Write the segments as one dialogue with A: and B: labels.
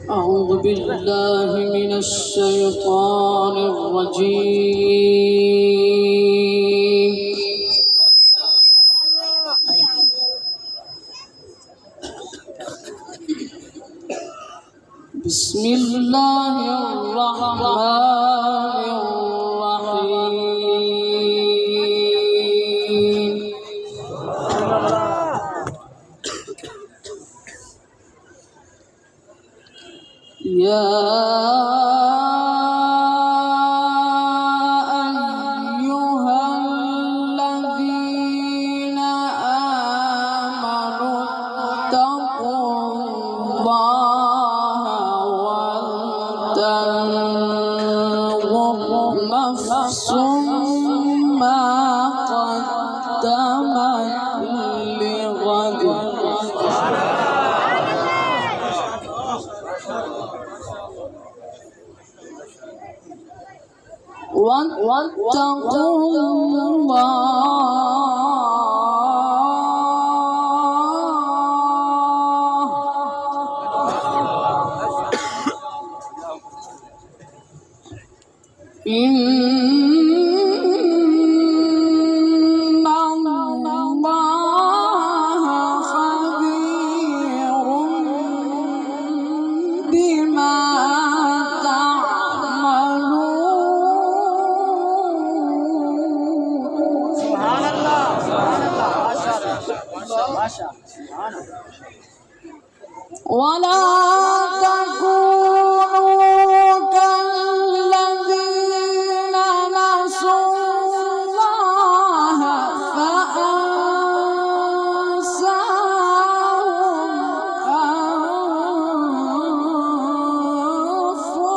A: أعوذ بالله من الشيطان الرجيم. بسم الله الرحمن الرحيم. يا أيها الذين آمنوا اتقوا الله ولتنظر نفس ما قدمت لغد. واتقوا الله إن الله خبير بما ولا تكونوا كالذين نسوا الله فأنساهم أنفسهم.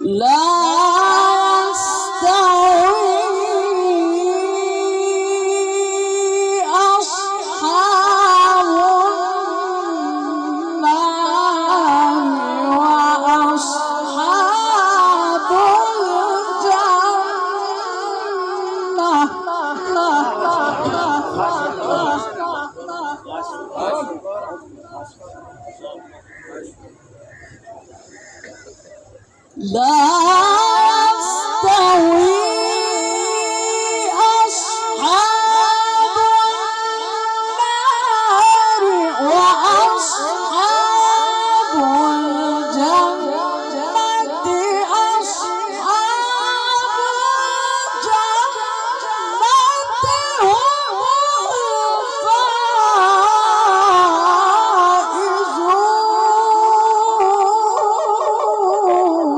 A: لا يستوي أصحاب النار وأصحاب الجنة. لا يستوي أصحاب النار وأصحاب الجنة. أصحاب الجنة هم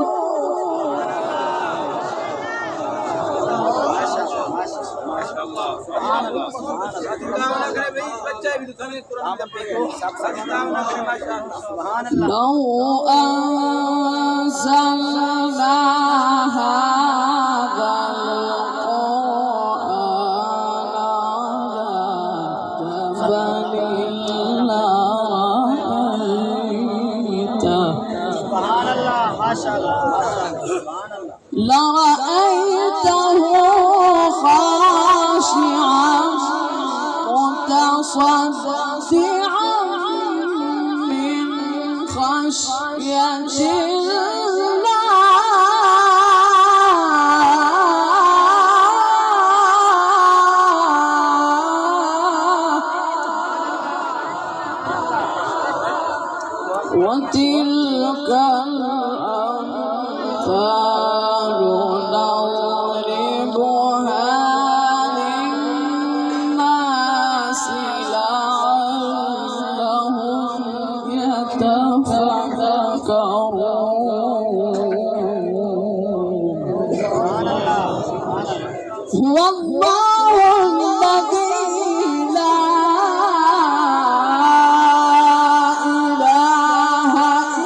A: لو أنزلنا هذا القرآن لرأيته خاشعا متصدعا من خشية الله. وتلك الأمثال نضربها للناس لعلهم يتفكرون. هو الله الذي لا إله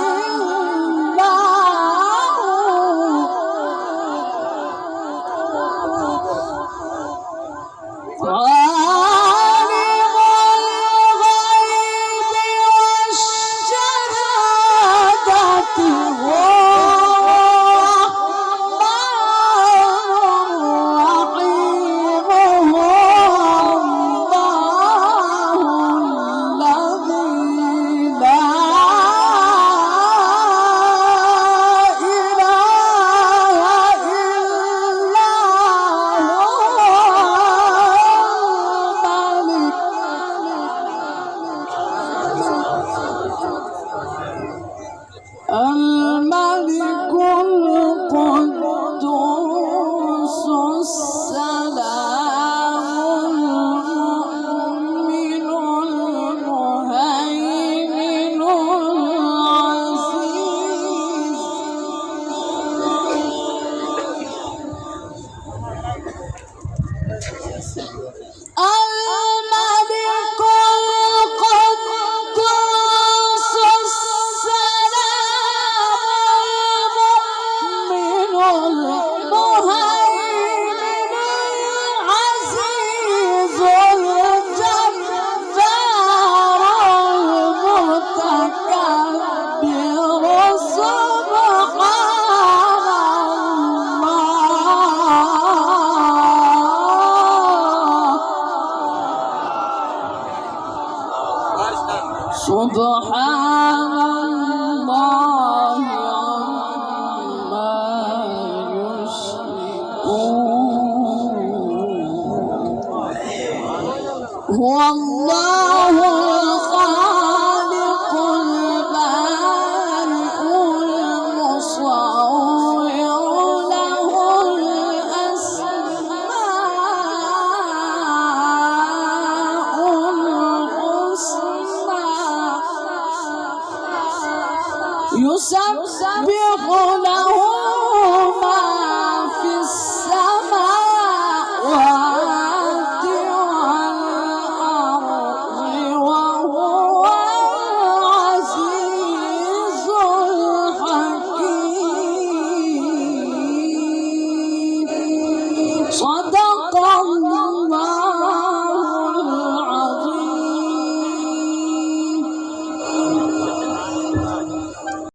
A: إلا هو الملك القدوس السلام المؤمن المهيمن العزيز الملك القدوس السلام المؤمن المهيمن العزيز الجبار المتكبر سبحان الله عما يشركون هو الله الخالق البارئ المصور له الأسماء الحسنى يسبح له ما في السماوات والأرض وهو العزيز الحكيم صدق